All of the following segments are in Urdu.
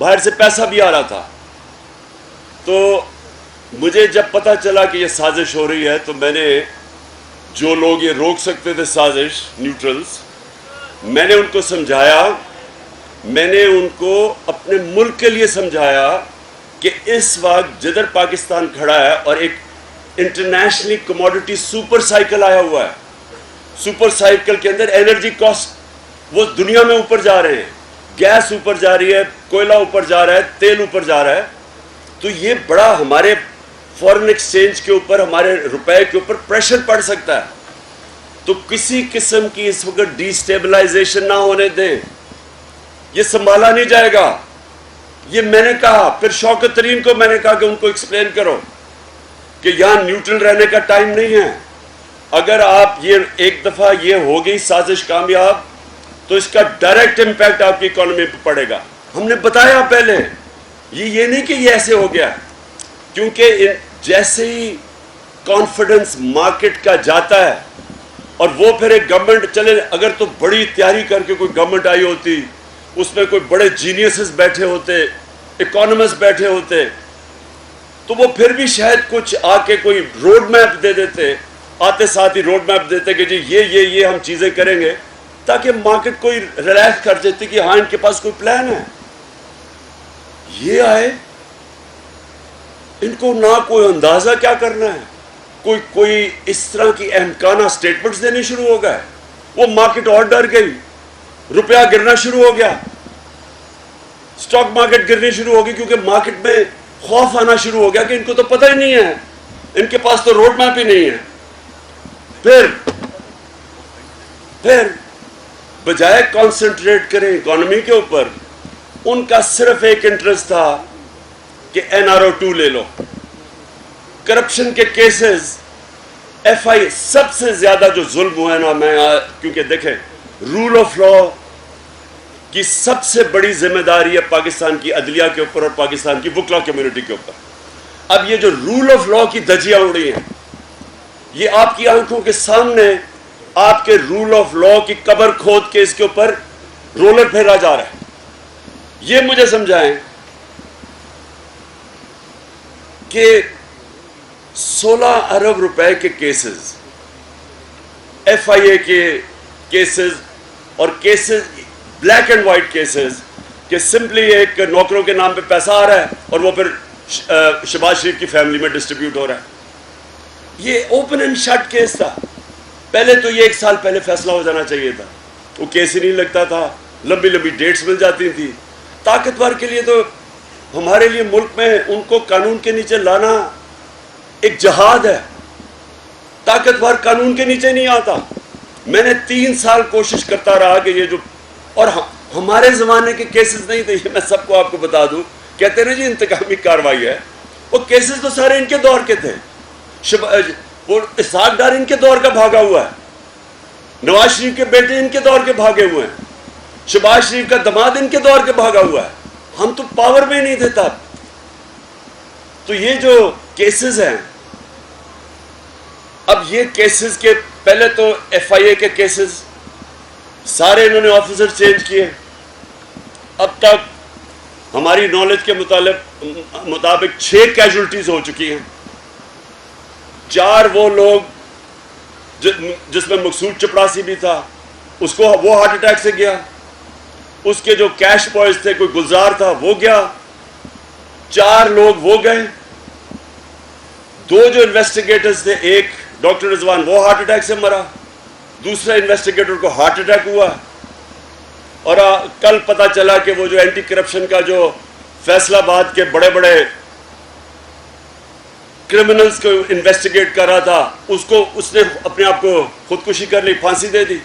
باہر سے پیسہ بھی آ رہا تھا. تو مجھے جب پتہ چلا کہ یہ سازش ہو رہی ہے تو میں نے جو لوگ یہ روک سکتے تھے سازش نیوٹرلز، میں نے ان کو سمجھایا، میں نے ان کو اپنے ملک کے لیے سمجھایا کہ اس وقت جدھر پاکستان کھڑا ہے اور ایک انٹرنیشنلی کموڈٹی سپر سائیکل آیا ہوا ہے، سپر سائیکل کے اندر انرجی کاسٹ وہ دنیا میں اوپر جا رہے ہیں، گیس اوپر جا رہی ہے، کوئلہ اوپر جا رہا ہے، تیل اوپر جا رہا ہے. تو یہ بڑا ہمارے فورن ایکسچینج کے اوپر، ہمارے روپے کے اوپر پریشر پڑ سکتا ہے. تو کسی قسم کی اس وقت ڈی سٹیبلائزیشن نہ ہونے دیں، یہ سنبھالا نہیں جائے گا. یہ میں نے کہا، پھر شوکت ترین کو میں نے کہا کہ ان کو ایکسپلین کرو کہ یہاں نیوٹرل رہنے کا ٹائم نہیں ہے. اگر آپ یہ ایک دفعہ یہ ہو گئی سازش کامیاب تو اس کا ڈائریکٹ امپیکٹ آپ کی اکانومی پہ پڑے گا. ہم نے بتایا پہلے، یہ نہیں کہ یہ ایسے ہو گیا، کیونکہ جیسے ہی کانفیڈنس مارکیٹ کا جاتا ہے اور وہ پھر ایک گورنمنٹ چلے، اگر تو بڑی تیاری کر کے کوئی گورنمنٹ آئی ہوتی، اس میں کوئی بڑے جینیسز بیٹھے ہوتے، اکانومسٹ بیٹھے ہوتے، تو وہ پھر بھی شاید کچھ آ کے کوئی روڈ میپ دے دیتے، آتے ساتھ ہی روڈ میپ دیتے کہ جی یہ ہم چیزیں کریں گے، تاکہ مارکیٹ کوئی ریلیکس کر دیتی کہ ہاں ان کے پاس کوئی پلان ہے. یہ آئے، ان کو نہ کوئی اندازہ کیا کرنا ہے، کوئی اس طرح کی احمقانہ سٹیٹمنٹس دینے شروع ہو گئے. وہ مارکیٹ اور ڈر گئی، روپیہ گرنا شروع ہو گیا، سٹاک مارکیٹ گرنی شروع ہو گئی، کیونکہ مارکیٹ میں خوف آنا شروع ہو گیا کہ ان کو تو پتہ ہی نہیں ہے، ان کے پاس تو روڈ میپ ہی نہیں ہے. پھر بجائے کانسنٹریٹ کریں اکانومی کے اوپر، ان کا صرف ایک انٹرسٹ تھا کہ NRO2 لے لو. کرپشن کے کیسز FI سب سے زیادہ جو ظلم ہوا ہے نا، میں کیونکہ دیکھیں رول آف لا کی سب سے بڑی ذمہ داری ہے پاکستان کی عدلیہ کے اوپر اور پاکستان کی وکلا کمیونٹی کے اوپر. اب یہ جو رول آف لا کی دھجیاں اڑ رہی ہیں، یہ آپ کی آنکھوں کے سامنے آپ کے رول آف لا کی قبر کھود کے اس کے اوپر رولر پھیرا جا رہا ہے. یہ مجھے سمجھائیں کہ 16 ارب روپے کے کیسز، FIA کے کیسز اور cases black and white cases, کہ سمپلی ایک نوکروں کے نام پہ پیسہ آ رہا ہے اور وہ پھر شہباز شریف کی فیملی میں ڈسٹریبیوٹ ہو رہا ہے. یہ اوپن اینڈ شٹ کیس تھا. پہلے تو یہ 1 سال پہلے فیصلہ ہو جانا چاہیے تھا، وہ کیس ہی نہیں لگتا تھا، لمبی لمبی ڈیٹس مل جاتی تھی. طاقتور کے لیے تو ہمارے لیے ملک میں ان کو قانون کے نیچے لانا ایک جہاد ہے. طاقتور قانون کے نیچے نہیں آتا. میں نے 3 سال کوشش کرتا رہا کہ یہ جو، اور ہمارے زمانے کے کیسز نہیں تھے، یہ میں سب کو آپ کو بتا دوں. کہتے ہیں جی انتقامی کارروائی ہے، وہ کیسز تو سارے ان کے دور کے تھے. وہ اسحاق ڈار ان کے دور کا بھاگا ہوا ہے، نواز شریف کے بیٹے ان کے دور کے بھاگے ہوئے ہیں، شہباز شریف کا دماد ان کے دور کے بھاگا ہوا ہے. ہم تو پاور میں نہیں تھے تب. تو یہ جو کیسز ہیں، اب یہ کیسز کے پہلے تو FIA کے کیسز سارے انہوں نے آفیسر چینج کیے. اب تک ہماری نالج کے مطابق 6 کیجولٹیز ہو چکی ہیں. 4 وہ لوگ جس میں مقصود چپڑاسی بھی تھا، اس کو وہ ہارٹ اٹیک سے گیا. اس کے جو کیش بوائز تھے، کوئی گلزار تھا وہ گیا. 4 لوگ وہ گئے. 2 جو انویسٹیگیٹرز تھے، ایک ڈاکٹر رضوان وہ ہارٹ اٹیک سے مرا، دوسرے انویسٹیگیٹر کو ہارٹ اٹیک ہوا. اور کل پتہ چلا کہ وہ جو اینٹی کرپشن کا جو فیصل آباد کے بڑے بڑے کرمنلز کو انویسٹیگیٹ کر رہا تھا، اس نے اپنے آپ کو خودکشی کر لی، پھانسی دے دی.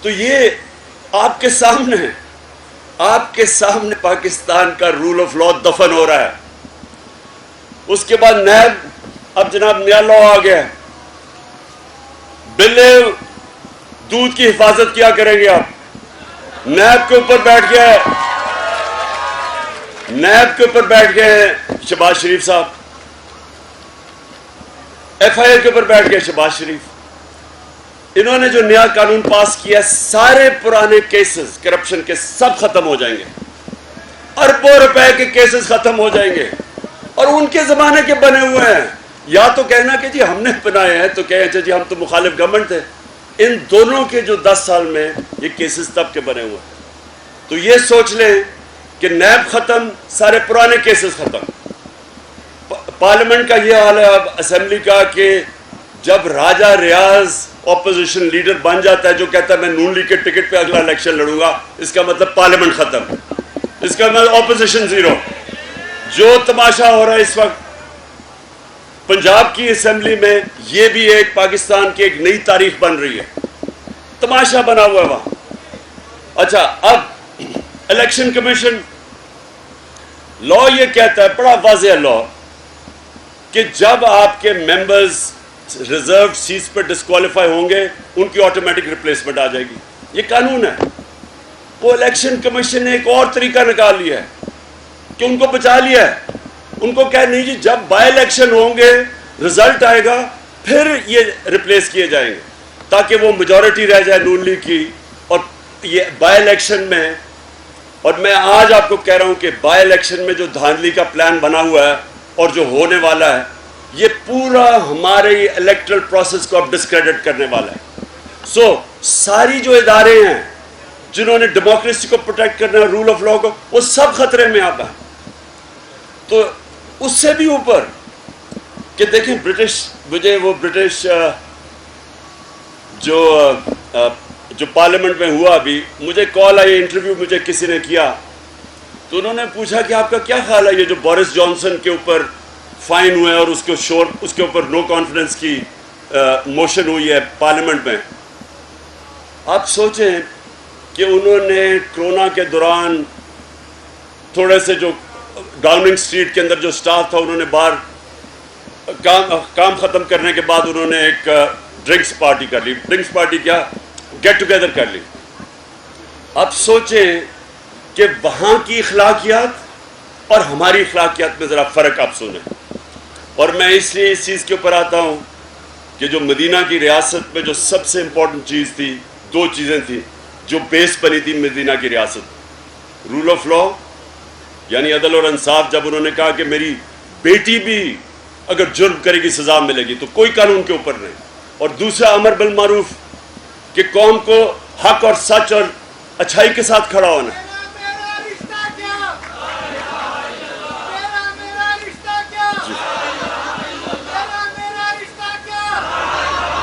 تو یہ آپ کے سامنے پاکستان کا رول آف لا دفن ہو رہا ہے. اس کے بعد نیب، اب جناب نیا لا آ گیا. بلے دودھ کی حفاظت کیا کریں گے آپ؟ نیب کے اوپر بیٹھ گئے ہیں شہباز شریف صاحب. FIA کے اوپر بیٹھ گئے شہباز شریف. انہوں نے جو نیا قانون پاس کیا، سارے پرانے کیسز کرپشن کے سب ختم ہو جائیں گے. اربوں روپے کے کیسز ختم ہو جائیں گے، اور ان کے زمانے کے بنے ہوئے ہیں. یا تو کہنا کہ جی ہم نے بنائے ہیں تو کہیں اچھا جی ہم تو مخالف گورنمنٹ تھے. ان دونوں کے جو 10 سال میں یہ کیسز تب کے بنے ہوئے ہیں. تو یہ سوچ لیں کہ نیب ختم، سارے پرانے کیسز ختم. پارلیمنٹ کا یہ حال ہے اب اسمبلی کا کہ جب راجہ ریاض اپوزیشن لیڈر بن جاتا ہے جو کہتا ہے میں نون لیگ کے ٹکٹ پہ اگلا الیکشن لڑوں گا، اس کا مطلب پارلیمنٹ ختم، اس کا مطلب اپوزیشن زیرو. جو تماشا ہو رہا ہے اس وقت پنجاب کی اسمبلی میں، یہ بھی ایک پاکستان کی ایک نئی تاریخ بن رہی ہے. تماشا بنا ہوا ہے وہاں. اچھا، اب الیکشن کمیشن لا یہ کہتا ہے، بڑا واضح لا، کہ جب آپ کے ممبرز ریزرو سیٹس پہ ڈسکوالیفائی ہوں گے ان کی آٹومیٹک ریپلیسمنٹ آ جائے گی. یہ قانون ہے. وہ الیکشن کمیشن نے ایک اور طریقہ نکال لیا ہے کہ ان کو بچا لیا ہے. ان کو کہہ نہیں جی جب بائی الیکشن ہوں گے رزلٹ آئے گا پھر یہ ریپلیس کیے جائیں گے تاکہ وہ میجورٹی رہ جائے نون لیگ کی. اور یہ بائی الیکشن میں، اور میں آج آپ کو کہہ رہا ہوں کہ بائی الیکشن میں جو دھاندلی کا پلان بنا ہوا ہے اور جو ہونے والا ہے، یہ پورا ہمارے الیکٹرل پروسیس کو اب ڈسکریڈٹ کرنے والا ہے. ساری جو ادارے ہیں جنہوں نے ڈیموکریسی کو پروٹیکٹ کرنا ہے، رول آف لا کو، وہ سب خطرے میں اب ہیں. تو اس سے بھی اوپر کہ دیکھیں مجھے وہ برٹش جو پارلیمنٹ میں ہوا، ابھی مجھے کال آئی، انٹرویو مجھے کسی نے کیا، تو انہوں نے پوچھا کہ آپ کا کیا خیال ہے یہ جو بورس جانسن کے اوپر فائن ہوئے اور اس کے اوپر نو کانفیڈنس کی موشن ہوئی ہے پارلیمنٹ میں. آپ سوچیں کہ انہوں نے کرونا کے دوران تھوڑے سے جو ڈاؤننگ اسٹریٹ کے اندر جو سٹاف تھا انہوں نے باہر کام ختم کرنے کے بعد انہوں نے ایک ڈرنکس پارٹی کر لی. ڈرنکس پارٹی کیا، گیٹ ٹوگیدر کر لی. اب سوچیں کہ وہاں کی اخلاقیات اور ہماری اخلاقیات میں ذرا فرق آپ سنیں. اور میں اس لیے اس چیز کے اوپر آتا ہوں کہ جو مدینہ کی ریاست میں جو سب سے امپورٹنٹ چیز تھی، 2 چیزیں تھیں جو بیس بنی تھی مدینہ کی ریاست: رول آف لا یعنی عدل اور انصاف. جب انہوں نے کہا کہ میری بیٹی بھی اگر جرم کرے گی سزا ملے گی، تو کوئی قانون کے اوپر نہیں. اور دوسرا امر بالمعروف، کہ قوم کو حق اور سچ اور اچھائی کے ساتھ کھڑا ہونا ہے.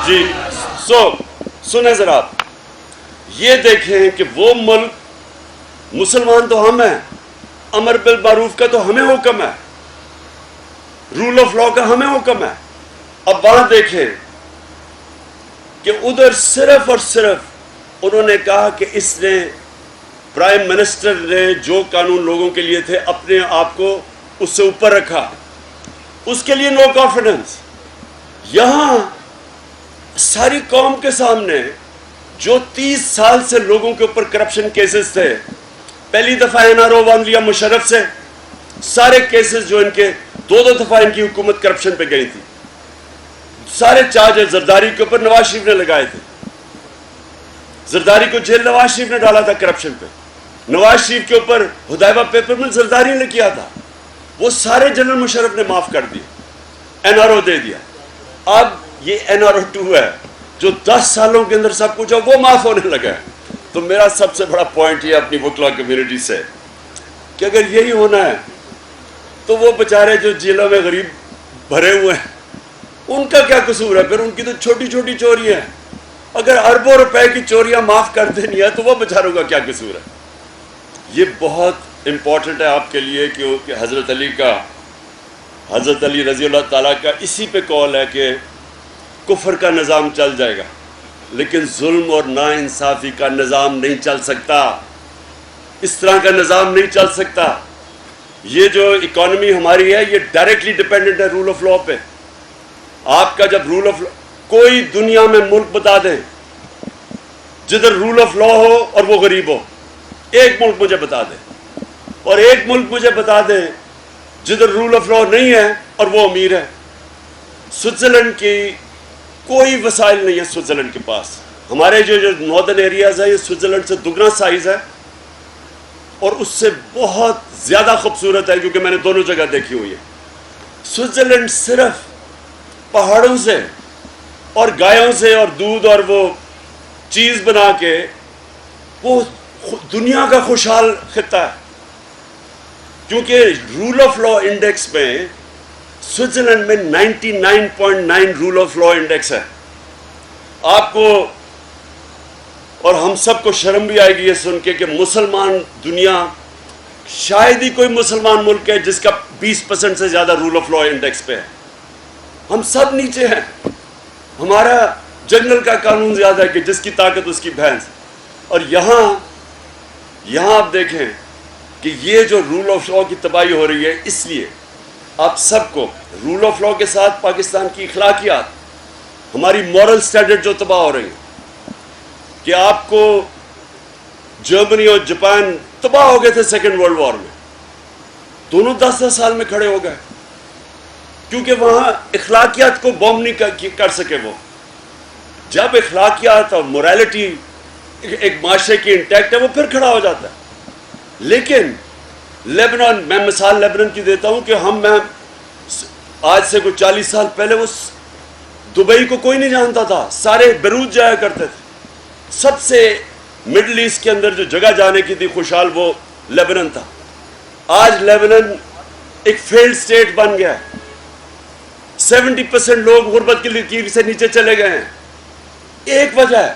جی سنیں ذرا آپ، یہ دیکھیں کہ وہ ملک، مسلمان تو ہم ہیں، امر بالمعروف کا تو ہمیں حکم ہے، رول آف لا کا ہمیں حکم ہے. اب وہاں دیکھیں کہ ادھر صرف اور صرف انہوں نے کہا کہ اس نے، پرائم منسٹر نے جو قانون لوگوں کے لیے تھے اپنے آپ کو اس سے اوپر رکھا، اس کے لیے نو کانفیڈنس. یہاں ساری قوم کے سامنے جو 30 سال سے لوگوں کے اوپر کرپشن کیسز تھے، پہلی دفعہ NRO ون لیا مشرف سے، سارے کیسز جو ان کے 2 دفعہ ان کی حکومت کرپشن پہ گئی تھی، سارے چارجز زرداری کے اوپر نواز شریف نے لگائے تھے. زرداری کو جیل نواز شریف نے ڈالا تھا کرپشن پہ. نواز شریف کے اوپر ہدایبہ پیپر مل زرداری نے کیا تھا، وہ سارے جنرل مشرف نے معاف کر دیے، NRO دے دیا. اب یہ NRO 2 ہے جو 10 سالوں کے اندر سب کچھ ہے وہ معاف ہونے لگا ہے. تو میرا سب سے بڑا پوائنٹ یہ اپنی وکلا کمیونٹی سے کہ اگر یہی ہونا ہے تو وہ بیچارے جو جیلوں میں غریب بھرے ہوئے ہیں ان کا کیا قصور ہے؟ پھر ان کی تو چھوٹی چھوٹی چوریاں ہیں. اگر اربوں روپے کی چوریاں معاف کر دینی ہے تو وہ بیچاروں کا کیا قصور ہے؟ یہ بہت امپورٹنٹ ہے آپ کے لیے کہ حضرت علی رضی اللہ تعالیٰ کا اسی پہ قول ہے کہ کفر کا نظام چل جائے گا لیکن ظلم اور ناانصافی کا نظام نہیں چل سکتا. اس طرح کا نظام نہیں چل سکتا. یہ جو اکانومی ہماری ہے یہ ڈائریکٹلی ڈیپینڈنٹ ہے رول آف لا پہ. آپ کا جب رول آف لا، کوئی دنیا میں ملک بتا دیں جدھر رول آف لا ہو اور وہ غریب ہو، ایک ملک مجھے بتا دیں. اور ایک ملک مجھے بتا دیں جدھر رول آف لا نہیں ہے اور وہ امیر ہے. سوئٹزرلینڈ کی کوئی وسائل نہیں ہے سوئٹزرلینڈ کے پاس. ہمارے جو ناردرن ایریاز ہے یہ سوئٹزرلینڈ سے دگنا سائز ہے. اور اس سے بہت زیادہ خوبصورت ہے کیونکہ میں نے دونوں جگہ دیکھی ہوئی ہے. سوئٹزرلینڈ صرف پہاڑوں سے اور گایوں سے اور دودھ اور وہ چیز بنا کے وہ دنیا کا خوشحال خطہ ہے. کیونکہ رول آف لا انڈیکس میں سوئٹزرلینڈ میں 99.9 رول آف لا انڈیکس ہے. آپ کو اور ہم سب کو شرم بھی آئے گی یہ سن کے کہ مسلمان دنیا شاید ہی کوئی مسلمان ملک ہے جس کا 20% سے زیادہ رول آف لا انڈیکس پہ ہے. ہم سب نیچے ہیں. ہمارا جنگل کا قانون زیادہ ہے کہ جس کی طاقت اس کی بھینس. اور یہاں آپ دیکھیں کہ یہ جو رول آف لا کی تباہی ہو رہی ہے، اس لیے آپ سب کو رول آف لا کے ساتھ پاکستان کی اخلاقیات، ہماری مورل سٹینڈرڈ جو تباہ ہو رہی ہیں، کہ آپ کو جرمنی اور جاپان تباہ ہو گئے تھے سیکنڈ ورلڈ وار میں، دونوں 10-10 سال میں کھڑے ہو گئے کیونکہ وہاں اخلاقیات کو بوم نہیں کر سکے. وہ جب اخلاقیات اور موریلٹی ایک معاشرے کی انٹیکٹ ہے وہ پھر کھڑا ہو جاتا ہے. لیکن لیبنان، میں مثال لیبنان کی دیتا ہوں کہ میں آج سے کوئی 40 سال پہلے وہ دبئی کو کوئی نہیں جانتا تھا، سارے بیروت جایا کرتے تھے. سب سے مڈل ایسٹ کے اندر جو جگہ جانے کی تھی خوشحال وہ لیبنان تھا. آج لیبنان ایک فیلڈ سٹیٹ بن گیا ہے. 70% لوگ غربت کی لکیر سے نیچے چلے گئے ہیں. ایک وجہ ہے